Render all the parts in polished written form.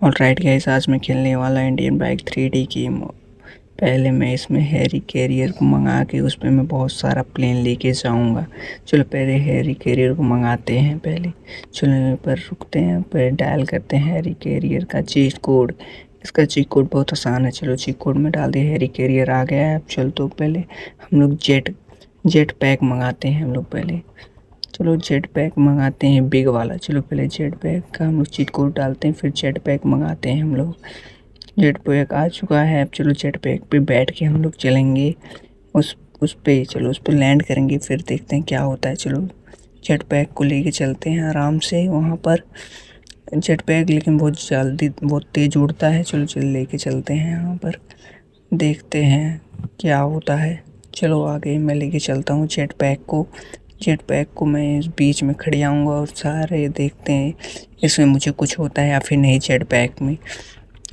Alright guys, आज मैं खेलने वाला इंडियन बाइक 3D गेम। पहले मैं इसमें हैरी कैरियर को मंगा के उस पर मैं बहुत सारा प्लेन लेके जाऊंगा। चलो पहले हैरी कैरियर को मंगाते हैं। पहले चलो यहाँ पर रुकते हैं, पहले डायल करते हैं हैरी कैरियर का चीट कोड। इसका चीट कोड बहुत आसान है। चलो चीट कोड में डाल दिया, हैरी कैरियर आ गया है। अब चल तो पहले हम लोग जेट पैक मंगाते हैं हम लोग पहले। चलो जेट पैक मंगाते हैं बिग वाला। चलो पहले जेट पैक का हम लोग चीट कोड डालते हैं, फिर जेट पैक मंगाते हैं हम लोग। जेट पैक आ चुका है। अब चलो जेट पैक पे बैठ के हम लोग चलेंगे उस पे। चलो उस पे लैंड करेंगे, फिर देखते हैं क्या होता है। चलो जेट पैक को लेके चलते हैं आराम से वहाँ पर। जेट पैक लेकिन बहुत जल्दी बहुत तेज़ उड़ता है। चलो लेके चलते हैं यहाँ पर, देखते हैं क्या होता है। चलो आगे मैं लेके चलता हूँ जेट पैक को। जेट पैक को मैं इस बीच में खड़े आऊँगा और सारे देखते हैं इसमें मुझे कुछ होता है या फिर नहीं।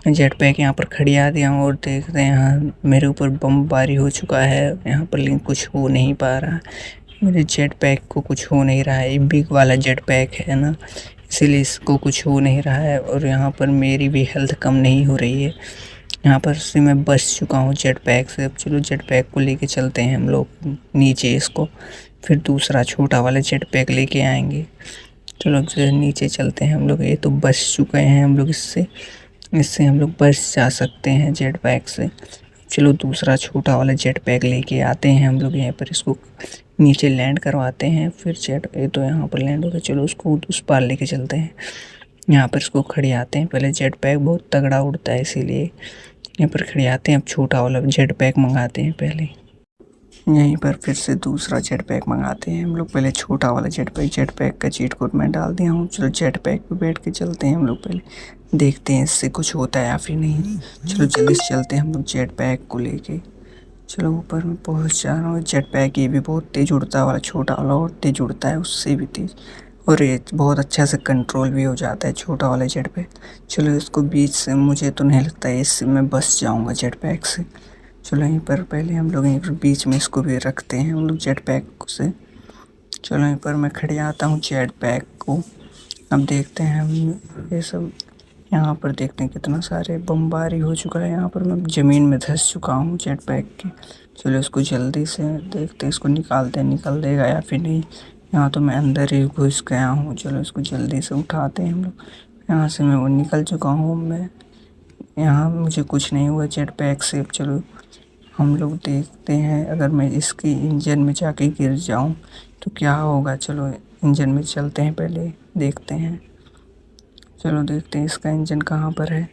जेट पैक यहाँ पर खड़ी आ दिया हूँ और देखते हैं यहाँ मेरे ऊपर बमबारी हो चुका है यहाँ पर, लेकिन कुछ हो नहीं पा रहा। मेरे जेट पैक को कुछ हो नहीं रहा है। ये बिग वाला जेट पैक है ना, इसीलिए इसको कुछ हो नहीं रहा है। और यहाँ पर मेरी भी हेल्थ कम नहीं हो रही है। यहाँ पर से मैं बच चुका हूँ जेट पैक से। अब चलो जेट पैक को लेके चलते हैं हम लोग नीचे इसको, फिर दूसरा छोटा वाला जेट पैक लेके आएंगे। चलो अब से नीचे चलते हैं हम लोग। ये तो बच चुके हैं हम लोग इससे हम लोग बच जा सकते हैं जेट पैक से। चलो दूसरा छोटा वाला जेट पैक लेके आते हैं हम लोग यहाँ पर, इसको नीचे लैंड करवाते हैं। फिर ये तो यहाँ पर लैंड हो गया। चलो उसको उस पार लेके चलते हैं। यहाँ पर इसको खड़े आते हैं। पहले जेट पैक बहुत तगड़ा उड़ता है इसीलिए यहाँ पर खड़े आते हैं। अब छोटा वाला जेट पैक मंगाते हैं पहले यहीं पर, फिर से दूसरा जेट पैक मंगाते हैं हम लोग। पहले छोटा वाला जेट पैक का चीट कोड मैं डाल दिया हूँ। चलो जेट पैक पे बैठ के चलते हैं हम लोग, पहले देखते हैं इससे कुछ होता है या फिर नहीं। चलो जल्दी से चलते हैं हम लोग जेट पैक को लेके। चलो ऊपर में पहुँच जा रहा हूँ। जेट पैक ये भी बहुत तेज़ उड़ता वाला, छोटा वाला और तेज़ उड़ता है उससे भी तेज़, और ये बहुत अच्छा से कंट्रोल भी हो जाता है छोटा वाला जेट पैक। चलो इसको बीच से, मुझे तो नहीं लगता है इससे मैं बच जाऊँगा जेट पैक से। चलो यहीं पर पहले हम लोग यहीं पर बीच में इसको भी रखते हैं हम लोग जेट पैक से। चलो यहीं पर मैं खड़े आता हूँ जेट पैक को। अब देखते हैं हम ये सब, यहाँ पर देखते हैं कितना सारे बमबारी हो चुका है। यहाँ पर मैं ज़मीन में धंस चुका हूँ जेट पैक के। चलो इसको जल्दी से देखते हैं, इसको निकालते हैं, निकल देगा या फिर नहीं। यहाँ तो मैं अंदर ही घुस गया हूँ। चलो इसको जल्दी से उठाते हैं हम लोग। यहाँ से मैं वो निकल चुका हूँ मैं, यहाँ मुझे कुछ नहीं हुआ जेट पैक से। चलो हम लोग देखते हैं अगर मैं इसकी इंजन में जाके गिर जाऊं तो क्या होगा। चलो इंजन में चलते हैं, पहले देखते हैं। चलो देखते हैं इसका इंजन कहाँ पर है।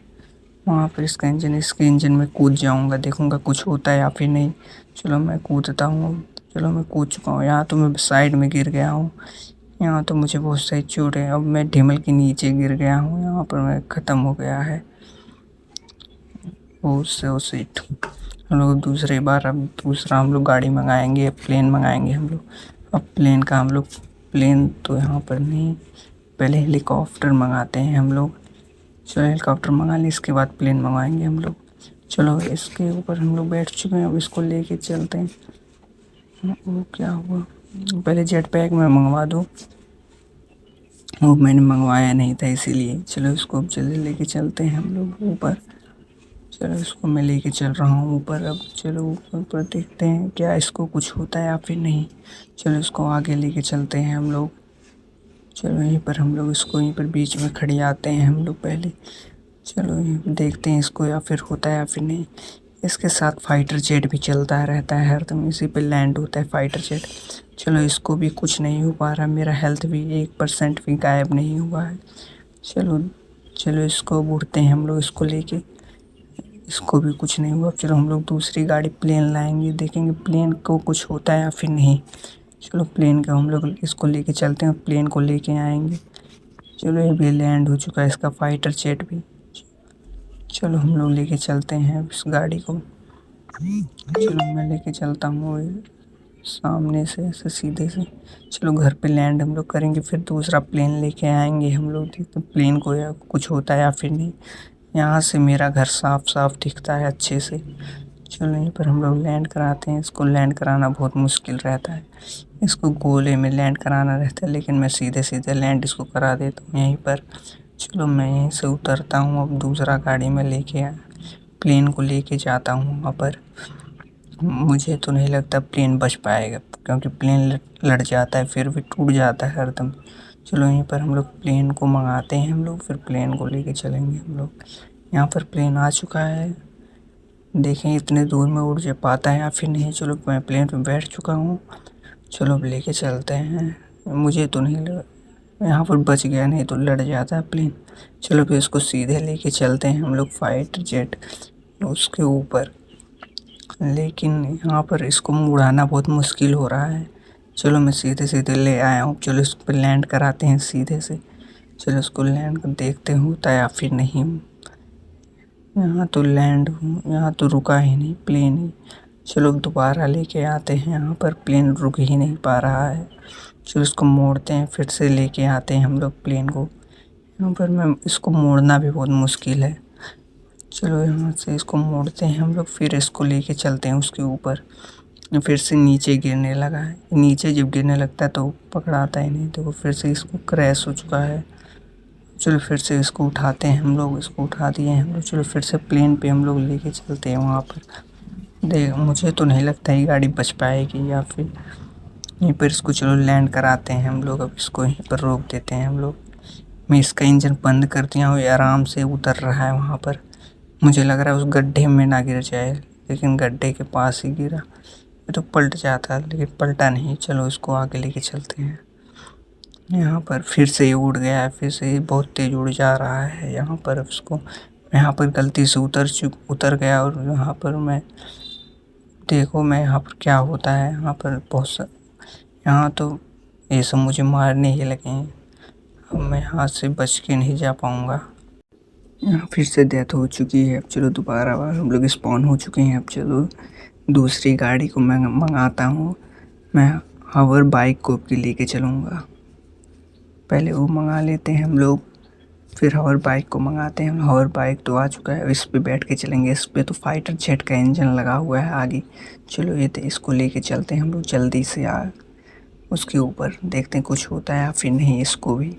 वहाँ पर इसके इंजन में कूद जाऊंगा, देखूंगा कुछ होता है या फिर नहीं। चलो मैं कूदता हूँ। चलो मैं कूद चुका हूँ। यहाँ तो मैं साइड में गिर गया हूँ। यहाँ तो मुझे बहुत सही चोट है। अब मैं ढिमल के नीचे गिर गया हूँ। यहाँ पर मैं ख़त्म हो गया है उससे हम लोग दूसरी बार, अब दूसरा हम लोग गाड़ी मंगाएंगे, प्लेन मंगाएंगे हम लोग। अब प्लेन तो यहाँ पर नहीं, पहले हेलीकॉप्टर मंगाते हैं हम लोग। चलो हेलीकॉप्टर मंगा लें, इसके बाद प्लेन मंगाएंगे हम लोग। चलो इसके ऊपर हम लोग बैठ चुके हैं, अब इसको लेके चलते हैं। वो क्या हुआ, पहले जेट पैक में मंगवा दो। वो मैंने मंगवाया नहीं था इसीलिए। चलो इसको अब जल्दी लेके चलते हैं हम लोग ऊपर। चलो इसको मैं लेके चल रहा हूँ ऊपर। अब चलो ऊपर पर देखते हैं क्या इसको कुछ होता है या फिर नहीं। चलो इसको आगे लेके चलते हैं हम लोग। चलो यहीं पर हम लोग इसको यहीं पर बीच में खड़े आते हैं हम लोग पहले। चलो देखते हैं इसको या फिर होता है या फिर नहीं। इसके साथ फाइटर जेट भी चलता रहता है हरदम, इसी पे लैंड होता है फाइटर जेट। चलो इसको भी कुछ नहीं हो पा रहा, मेरा हेल्थ भी 1% भी गायब नहीं हुआ है। चलो चलो इसको उड़ते हैं हम लोग, इसको लेके, इसको भी कुछ नहीं हुआ। चलो हम लोग दूसरी गाड़ी प्लेन लाएंगे, देखेंगे प्लेन को कुछ होता है या फिर नहीं। चलो प्लेन का हम लोग इसको लेके चलते हैं, प्लेन को लेके आएंगे। चलो ये भी लैंड हो चुका है इसका फाइटर जेट भी। चलो हम लोग लेके चलते हैं इस गाड़ी को। चलो मैं लेके चलता हूँ सामने से ऐसे सीधे से। चलो घर पे लैंड हम लोग करेंगे, फिर दूसरा प्लेन लेके आएंगे हम लोग, देखते प्लेन को या कुछ होता है या फिर नहीं। यहाँ से मेरा घर साफ साफ दिखता है अच्छे से। चलो यहीं पर हम लोग लैंड कराते हैं। इसको लैंड कराना बहुत मुश्किल रहता है, इसको गोले में लैंड कराना रहता है, लेकिन मैं सीधे सीधे लैंड इसको करा देता हूँ यहीं पर। चलो मैं यहीं से उतरता हूँ, अब दूसरा गाड़ी में लेके प्लेन को लेके जाता हूँ वहाँ पर। मुझे तो नहीं लगता प्लेन बच पाएगा, क्योंकि प्लेन लड़ जाता है फिर भी टूट जाता है हरदम। चलो यहीं पर हम लोग प्लेन को मंगाते हैं, हम लोग फिर प्लेन को लेके चलेंगे हम लोग। यहाँ पर प्लेन आ चुका है, देखें इतने दूर में उड़ जा पाता है या फिर नहीं। चलो मैं प्लेन पे बैठ चुका हूँ, चलो अब लेके चलते हैं। मुझे तो नहीं लगा यहाँ पर बच गया, नहीं तो लड़ जाता है प्लेन। चलो फिर इसको सीधे लेके चलते हैं हम लोग फाइटर जेट उसके ऊपर, लेकिन यहाँ पर इसको उड़ाना बहुत मुश्किल हो रहा है। चलो मैं सीधे सीधे ले आया हूँ, चलो इस पर लैंड कराते हैं सीधे से। चलो इसको लैंड कर देखते हैं होता है या फिर नहीं। यहाँ तो लैंड यहाँ तो रुका ही नहीं प्लेन ही। चलो दोबारा लेके आते हैं, यहाँ पर प्लेन रुक ही नहीं पा रहा है। चलो इसको मोड़ते हैं, फिर से लेके आते हैं हम लोग प्लेन को। यहाँ पर मैं इसको मोड़ना भी बहुत मुश्किल है। चलो यहाँ से इसको मोड़ते हैं हम लोग, फिर इसको लेके चलते हैं उसके ऊपर। फिर से नीचे गिरने लगा है, नीचे जब गिरने लगता है तो पकड़ाता ही नहीं, तो फिर से इसको क्रैश हो चुका है। चलो फिर से इसको उठाते हैं हम लोग, इसको उठा दिए हैं हम लोग। चलो फिर से प्लेन पे हम लोग लेके चलते हैं वहाँ पर। देख मुझे तो नहीं लगता ये गाड़ी बच पाएगी, या फिर यहीं पर इसको चलो लैंड कराते हैं हम लोग। अब इसको यहीं पर रोक देते हैं हम लोग। मैं इसका इंजन बंद कर दिया हूँ, ये आराम से उतर रहा है वहाँ पर। मुझे लग रहा है उस गड्ढे में ना गिर जाए, लेकिन गड्ढे के पास ही गिरा। ये तो पलट जाता लेकिन पलटा नहीं। चलो इसको आगे लेके चलते हैं। यहाँ पर फिर से ये उड़ गया है, फिर से ये बहुत तेज़ उड़ जा रहा है यहाँ पर। उसको यहाँ पर गलती से उतर गया, और यहाँ पर मैं देखो मैं यहाँ पर क्या होता है। यहाँ पर यहाँ तो ये सब मुझे मारने ही लगे हैं। अब मैं यहाँ से बच के नहीं जा पाऊँगा। यहाँ फिर से डेथ हो चुकी है। अब चलो दोबारा बार हम लोग स्पॉन हो चुके हैं। अब चलो दूसरी गाड़ी को मैं मंगाता हूँ। मैं हावर बाइक को भी लेके चलूँगा, पहले वो मंगा लेते हैं हम लोग, फिर हावर बाइक को मंगाते हैं। हावर बाइक तो आ चुका है, इस पे बैठ के चलेंगे। इस पे तो फाइटर जेट का इंजन लगा हुआ है आगे। चलो ये तो इसको लेके चलते हैं हम लोग जल्दी से उसके ऊपर, देखते हैं कुछ होता है या फिर नहीं इसको भी।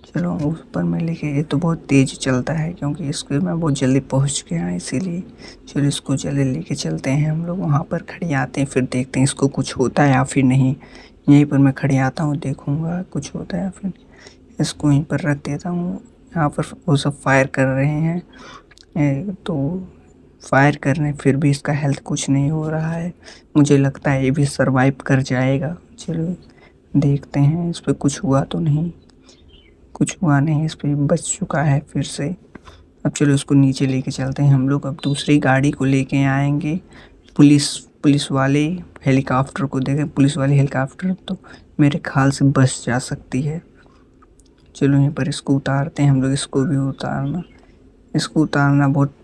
चलो ऊपर में लेके, ये तो बहुत तेज़ चलता है क्योंकि इसके मैं बहुत जल्दी पहुंच गया इसीलिए। चलो इसको जल्दी लेके चलते हैं हम लोग, वहाँ पर खड़े आते हैं, फिर देखते हैं इसको कुछ होता है या फिर नहीं। यहीं पर मैं खड़े आता हूँ, देखूँगा कुछ होता है या फिर नहीं। इसको यहीं पर रख देता हूँ। यहाँ पर वो सब फायर कर रहे हैं, तो फायर कर रहे हैं, फिर भी इसका हेल्थ कुछ नहीं हो रहा है। मुझे लगता है ये भी सरवाइव कर जाएगा। चलो देखते हैं इस पर कुछ हुआ तो नहीं। कुछ हुआ नहीं, इस पर बच चुका है फिर से। अब चलो इसको नीचे लेके चलते हैं हम लोग। अब दूसरी गाड़ी को लेके आएंगे। पुलिस वाले हेलीकॉप्टर को देखें, पुलिस वाले हेलीकॉप्टर तो मेरे ख्याल से बच जा सकती है। चलो यहीं पर इसको उतारते हैं हम लोग। इसको उतारना बहुत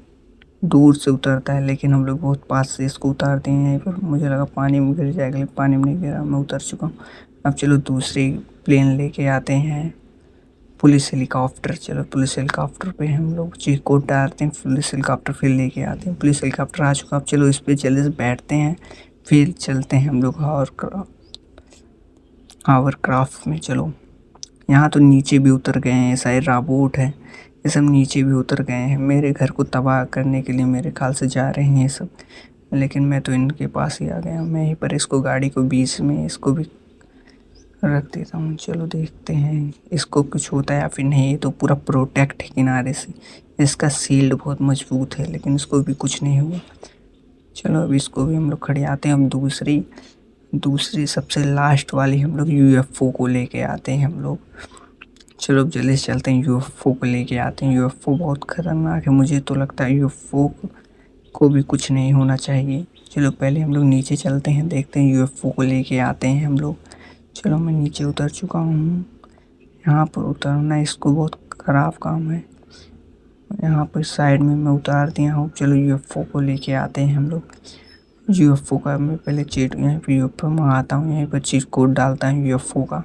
दूर से उतरता है, लेकिन हम लोग बहुत पास से इसको उतारते हैं। यहीं पर मुझे लगा पानी में गिर जाएगा, लेकिन पानी में नहीं गिरा, मैं उतर चुका हूँ। अब चलो दूसरी प्लेन लेके आते हैं, पुलिस हेलीकॉप्टर। चलो पुलिस हेलीकॉप्टर पे हम लोग चीख कोड डालते हैं, पुलिस हेलीकॉप्टर फिर लेके आते हैं। पुलिस हेलीकॉप्टर आ चुका। अब चलो इस पर जल्दी से बैठते हैं, फिर चलते हैं हम लोग हावर क्राफ्ट में। चलो यहाँ तो नीचे भी उतर गए हैं, शायद राबोट है, ये सब नीचे भी उतर गए हैं। मेरे घर को तबाह करने के लिए मेरे ख्याल से जा रहे हैं ये सब, लेकिन मैं तो इनके पास ही आ गया हूँ। मैं यहीं पर इसको गाड़ी को बीच में इसको भी रख देता हूँ। चलो देखते हैं इसको कुछ होता है या फिर नहीं। तो पूरा प्रोटेक्ट है किनारे से, इसका शील्ड बहुत मजबूत है, लेकिन इसको भी कुछ नहीं हुआ। चलो अब इसको भी हम लोग खड़े आते हैं। हम दूसरी सबसे लास्ट वाली हम लोग यूएफओ को लेके आते हैं हम लोग। चलो अब जल्दी से चलते हैं, यूएफओ को लेके आते हैं। यूएफओ बहुत ख़तरनाक है, मुझे तो लगता है यूएफओ को भी कुछ नहीं होना चाहिए। चलो पहले हम लोग नीचे चलते हैं, देखते हैं यूएफओ को लेके आते हैं हम लोग। चलो मैं नीचे उतर चुका हूँ। यहाँ पर उतरना इसको बहुत ख़राब काम है। यहाँ पर साइड में मैं उतार दिया हूँ। चलो यूएफओ को लेके आते हैं हम लोग। यूएफओ का मैं पहले यहीं पर यूएफओ मंगाता हूँ, यहीं पर चीट कोड डालता हूँ यूएफओ का।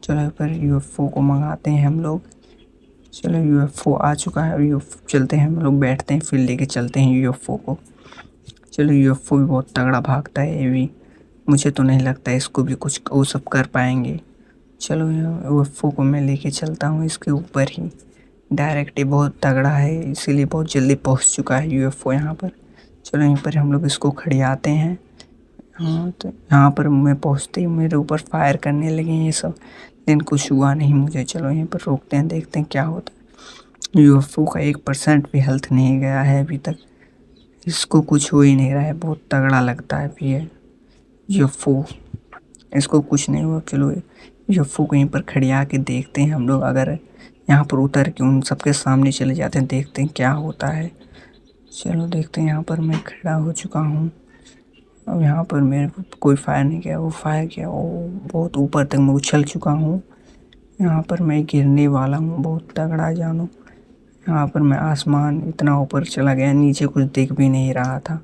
चलो यहाँ पर यूएफओ को मंगाते हैं हम लोग। चलो यूएफओ आ चुका है, यूएफओ चलते हैं हम लोग, बैठते हैं, फिर लेके चलते हैं यूएफओ को। चलो यूएफओ भी बहुत तगड़ा भागता है ये भी, मुझे तो नहीं लगता इसको भी कुछ वो सब कर पाएंगे। चलो यूएफओ को मैं लेके चलता हूँ इसके ऊपर ही। डायरेक्ट ही बहुत तगड़ा है, इसीलिए बहुत जल्दी पहुंच चुका है यूएफओ यहाँ पर। चलो यहीं पर हम लोग इसको खड़ियाते हैं। हाँ, तो यहाँ पर मैं पहुँचते ही मेरे ऊपर फायर करने लगे ये सब, लेकिन कुछ हुआ नहीं मुझे। चलो यहीं पर रोकते हैं, देखते हैं क्या होता है। यूएफओ का 1% भी हेल्थ नहीं गया है अभी तक, इसको कुछ हो ही नहीं रहा है। बहुत तगड़ा लगता है फिर ये यूएफओ, इसको कुछ नहीं हुआ। चलो यूएफओ को यहीं पर खड़िया के देखते हैं हम लोग। अगर यहाँ पर उतर के उन सबके सामने चले जाते हैं, देखते हैं क्या होता है। चलो देखते हैं। यहाँ पर मैं खड़ा हो चुका हूँ। अब यहाँ पर मेरे को कोई फायर नहीं किया, वो फायर किया। वो बहुत ऊपर तक मैं उछल चुका हूँ। यहाँ पर मैं गिरने वाला हूँ, बहुत तगड़ा जानो। यहाँ पर मैं आसमान इतना ऊपर चला गया, नीचे कुछ दिख भी नहीं रहा था।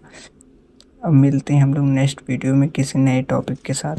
अब मिलते हैं हम लोग नेक्स्ट वीडियो में किसी नए टॉपिक के साथ।